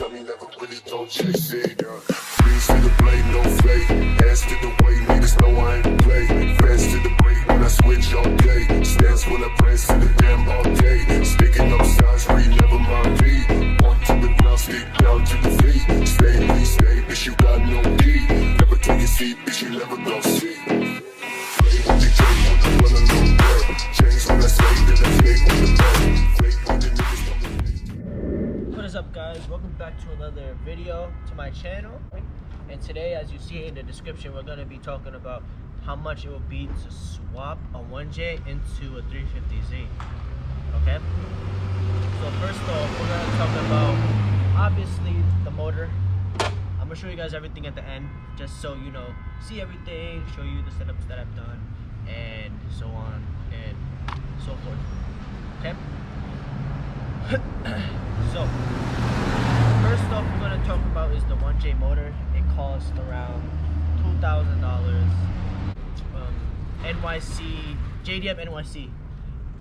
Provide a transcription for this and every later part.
tell me never really don't chase it. Greens to the blade, no fake. Hands to the way, niggas know I ain't play. Fans to the break when I switch all day. Stands full of press to the damn all day. Sticking up signs, free, never mind me. One to the ground, stick down to the feet. Stay, please stay, bitch, you got no key. Never take a seat, bitch, you never gon' see. Play with the game, with the one on the way. Change when I say that I fake with the bell. Fake with the niggas coming. What is up, guys? Welcome back to another video to my channel. And today, as you see in the description, we're going to be talking about how much it will be to swap a 1J into a 350Z. Okay? So first off, we're going to talk about, obviously, the motor. I'm going to show you guys everything at the end, just so you know, see everything, show you the setups that I've done, and so on and so forth. Okay? So, first off, we're going to talk about is the 1J motor. It costs around $2,000. NYC, JDM NYC.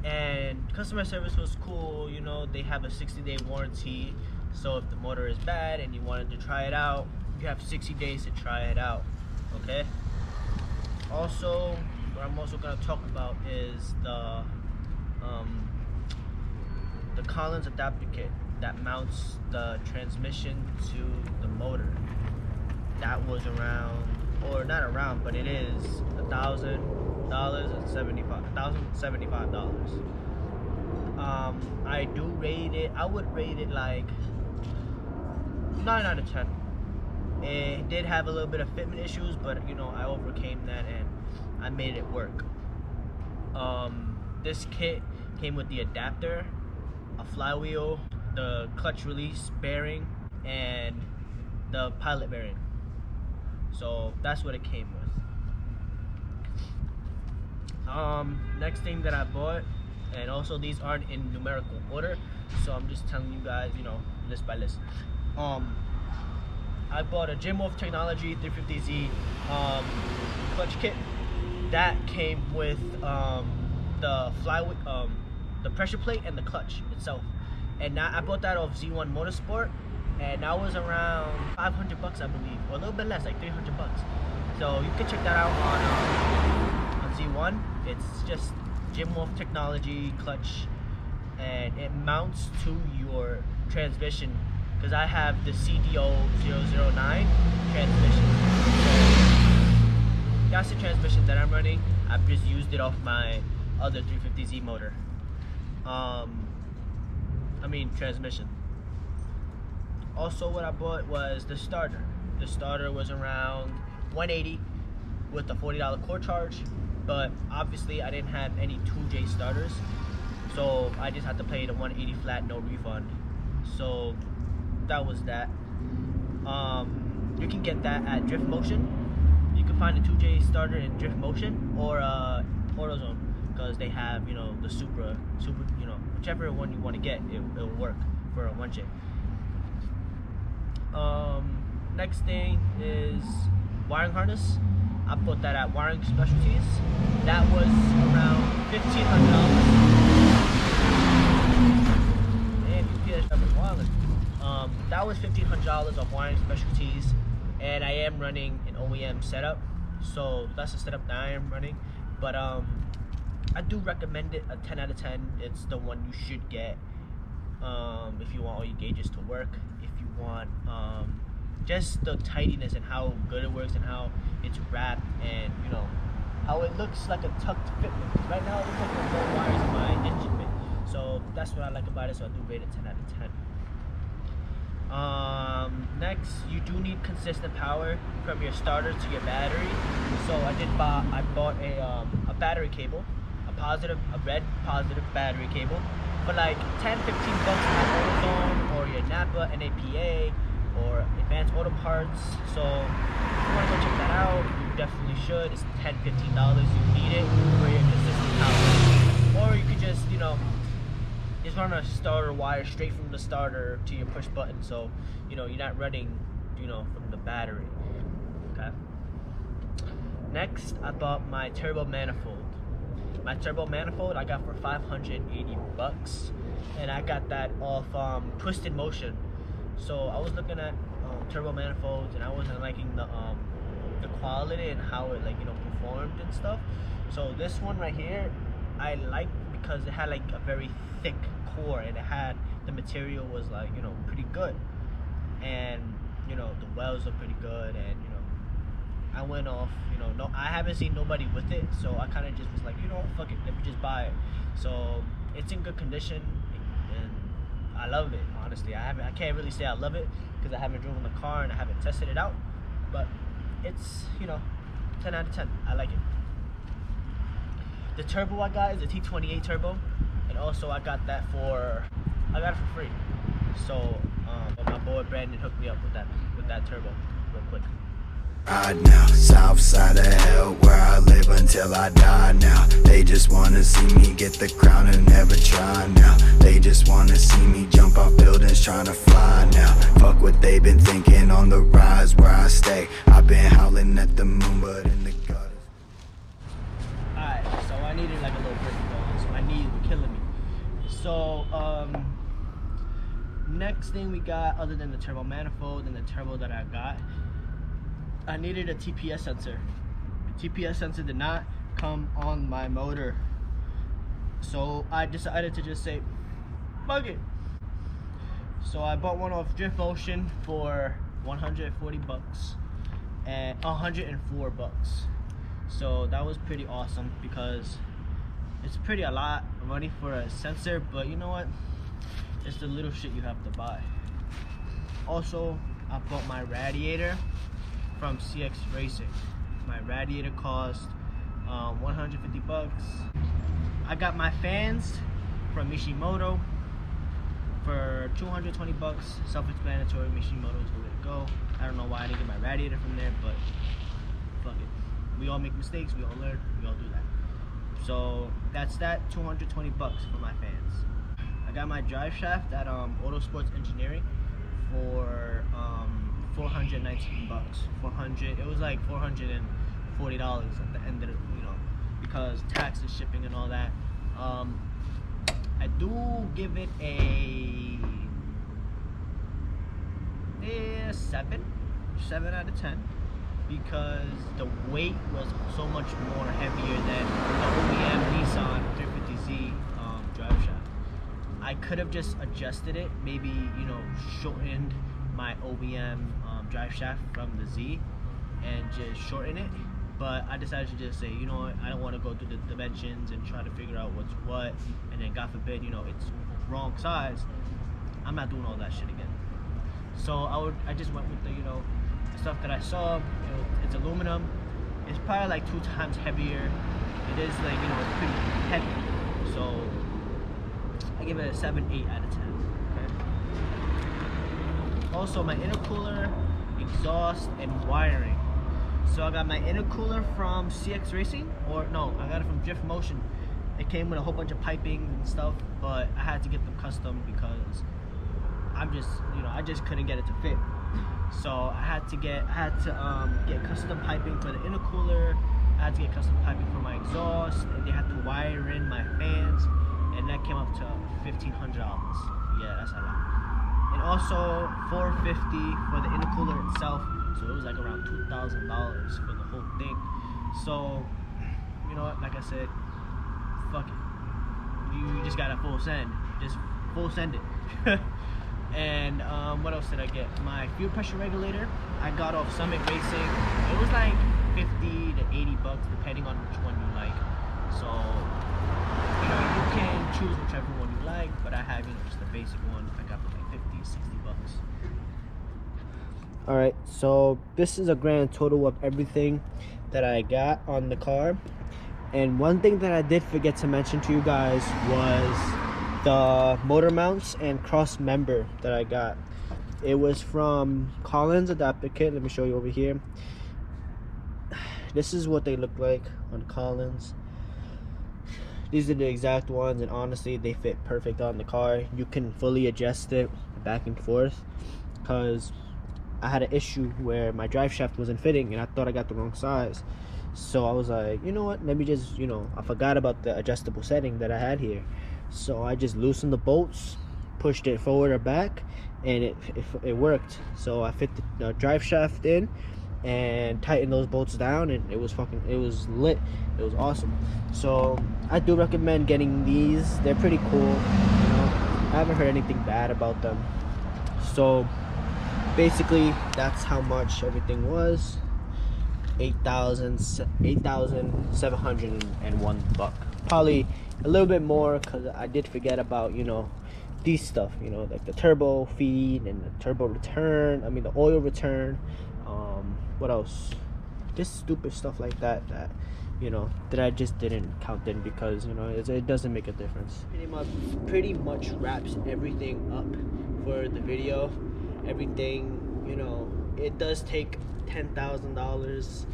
And customer service was cool. You know, they have a 60-day warranty. So if the motor is bad and you wanted to try it out, you have 60 days to try it out. Okay? Also, what I'm also going to talk about is the Collins adapter kit that mounts the transmission to the motor. That was around, or not around, but it is $1,075. I do rate it. I would rate it like 9 out of 10. It did have a little bit of fitment issues, but you know, I overcame that and I made it work. This kit came with the adapter, a flywheel, the clutch release bearing, and the pilot bearing. So that's what it came with. Next thing that I bought, and also these aren't in numerical order, so I'm just telling you guys, you know, list by list. I bought a Jim Wolf Technology 350Z clutch kit. That came with the flywheel, the pressure plate, and the clutch itself. And I bought that off Z1 Motorsport, and that was around $500, I believe, or a little bit less, like $300. So you can check that out on Z1. It's just Jim Wolf Technology clutch, and it mounts to your transmission, because I have the CDO009 transmission. So that's the transmission that I'm running. I've just used it off my other 350Z motor. Transmission. Also, what I bought was the starter. The starter was around $180 with a $40 core charge, but obviously I didn't have any 2J starters, so I just had to pay the $180 flat, no refund. So that was that. You can get that at Drift Motion. You can find a 2J starter in Drift Motion or AutoZone, because they have, you know, the super, you know, whichever one you want to get, it'll work for a 1J. Next thing is wiring harness. I bought that at Wiring Specialties. That was around $1,500. And UPS driving wild. That was $1,500 off Wiring Specialties, and I am running an OEM setup, so that's the setup that I am running. But I do recommend it, a 10 out of 10. It's the one you should get if you want all your gauges to work. If you want just the tidiness and how good it works and how it's wrapped, and you know how it looks like a tucked fitment. Right now it looks like there's no wires in my engine bay. So that's what I like about it. So I do rate it 10 out of 10. Next, you do need consistent power from your starter to your battery. So I bought a battery cable, a red positive battery cable for like $10-15 at AutoZone or your Napa, NAPA, or Advanced Auto Parts. So if you want to go check that out, you definitely should. It's $10-15. You need it for your consistent power. Or you could just, you know, just run a starter wire straight from the starter to your push button, so you know you're not running, you know, from the battery. Okay. Next, I bought my turbo manifold. My turbo manifold I got for $580, and I got that off Twisted Motion. So I was looking at turbo manifolds, and I wasn't liking the quality and how it, like, you know, performed and stuff. So this one right here I liked because it had like a very thick core, and it had, the material was like, you know, pretty good, and you know, the welds are pretty good, and you know, I went off, you know, no, I haven't seen nobody with it, so I kind of just was like, you know, fuck it, let me just buy it. So it's in good condition, and I love it. Honestly, I can't really say I love it because I haven't driven the car and I haven't tested it out, but it's, you know, 10 out of 10. I like it. The turbo I got is a T28 turbo, and also I got it for free. So my boy Brandon hooked me up with that turbo real quick. Right now, south side of hell, where I live until I die now. They just wanna see me get the crown and never try now. They just wanna see me jump off buildings trying to fly now. Fuck what they been thinking, on the rise where I stay. I've been howling at the moon, but in the gutters. Alright, so I needed like a little break, guys. My knees were killing me. So next thing we got, other than the turbo manifold and the turbo that I got, I needed a TPS sensor. The TPS sensor did not come on my motor, so I decided to just say, fuck it. So I bought one off Drift Motion for 140 bucks and 104 bucks. So that was pretty awesome because it's pretty a lot of money for a sensor, but you know what? It's the little shit you have to buy. Also, I bought my radiator from CX Racing. My radiator cost 150 bucks. I got my fans from Mishimoto for 220 bucks. Self-explanatory, Mishimoto is the way to go. I don't know why I didn't get my radiator from there, but fuck it. We all make mistakes, we all learn, we all do that. So that's that, 220 bucks for my fans. I got my drive shaft at Auto Sports Engineering for 419 bucks. 400. It was like $440 at the end of the, you know, because taxes, shipping, and all that. I do give it a 7 out of 10 because the weight was so much more heavier than the OEM Nissan 350Z drive shaft. I could have just adjusted it, maybe, you know, shortened my OEM drive shaft from the Z and just shorten it, but I decided to just say, you know what, I don't want to go through the dimensions and try to figure out what's what, and then God forbid, you know, it's wrong size. I'm not doing all that shit again. So I just went with the, you know, stuff that I saw. It's aluminum. It's probably like 2 times heavier. It is like, you know, it's pretty heavy. So I give it a 7-8 out of 10. Okay. Also, my intercooler, exhaust, and wiring. So I got my intercooler from CX Racing, or no, I got it from Drift Motion. It came with a whole bunch of piping and stuff, but I had to get them custom because I just couldn't get it to fit. So I had to get custom piping for the intercooler. I had to get custom piping for my exhaust, and they had to wire in my fans, and that came up to $1,500. Yeah, that's a lot. And also $450 for the intercooler itself. So it was like around $2,000 for the whole thing. So, you know what? Like I said, fuck it. You just gotta full send. Just full send it. And what else did I get? My fuel pressure regulator I got off Summit Racing. It was like 50 to 80 bucks depending on which one you like. So, you know, you can choose whichever one you like, but I have, you know, just the basic one. I got for like 50, 60 bucks. Alright, so this is a grand total of everything that I got on the car. And one thing that I did forget to mention to you guys was the motor mounts and cross member that I got. It was from Collins Adapter Kit. Let me show you over here. This is what they look like on Collins. These are the exact ones, and honestly they fit perfect on the car. You can fully adjust it back and forth because I had an issue where my drive shaft wasn't fitting and I thought I got the wrong size. So I was like, you know what, let me just, you know, I forgot about the adjustable setting that I had here. So I just loosened the bolts, pushed it forward or back, and it worked. So I fit the drive shaft in and tightened those bolts down, and it was lit. It was awesome. So I do recommend getting these. They're pretty cool. I haven't heard anything bad about them. So basically that's how much everything was. $8,701. Probably a little bit more, because I did forget about these stuff, like the turbo feed and the turbo return, the oil return. What else? Just stupid stuff like that that I just didn't count in, because it doesn't make a difference. Pretty much wraps everything up for the video. Everything, it does take $10,000.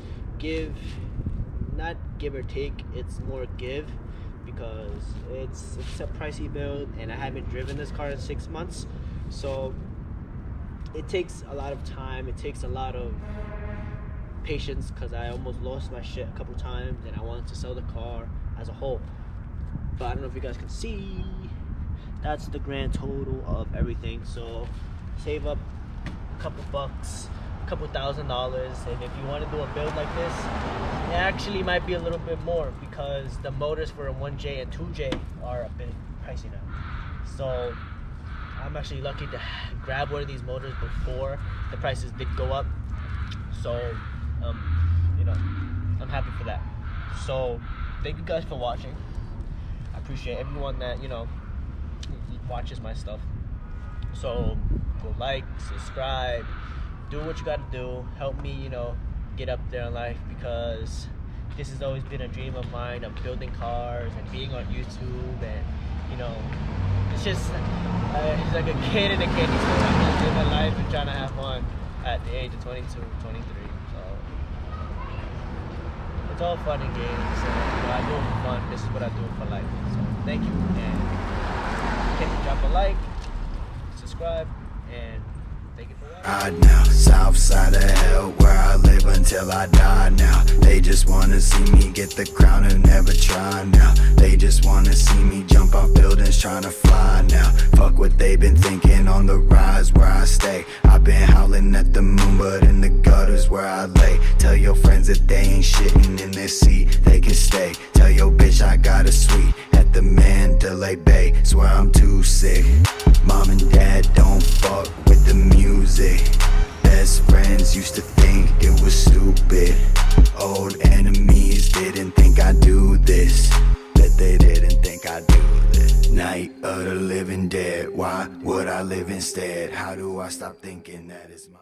Not give or take, it's more give, because it's a pricey build, and I haven't driven this car in 6 months, so it takes a lot of time. It takes a lot of patience, because I almost lost my shit a couple times, and I wanted to sell the car as a whole. But I don't know if you guys can see, that's the grand total of everything. So save up a couple bucks, a couple $1,000s, and if you want to do a build like this, it actually might be a little bit more, because the motors for a 1J and 2J are a bit pricey now. So I'm actually lucky to grab one of these motors before the prices did go up. So I'm happy for that. So thank you guys for watching. I appreciate everyone that watches my stuff. So go like, subscribe, do what you gotta do. Help me get up there in life, because this has always been a dream of mine, of building cars and being on YouTube. And it's just it's like a kid in a candy store. I'm just living life and trying to have fun at the age of 22, 23. So it's all fun and games, and I do it for fun. This is what I do for life. So thank you, and drop a like, subscribe, and thank you for watching. Ride now, south side of hell, where I live until I die now. They just wanna see me get the crown and never try now. They just wanna see me jump off buildings trying to fly now. Fuck what they been thinking, on the rise where I stay. I've been howling at the moon, but in the gutters where I lay. Tell your friends that they ain't shitting in their seat, they can stay. Tell your bitch I got a suite at the Mandalay Bay, swear I'm too sick. Mom and dad don't fuck with the music. Best friends used to think it was stupid. Old enemies didn't think I'd do this. Bet they didn't think I'd do this. Night of the living dead, why would I live instead? How do I stop thinking that it's mine?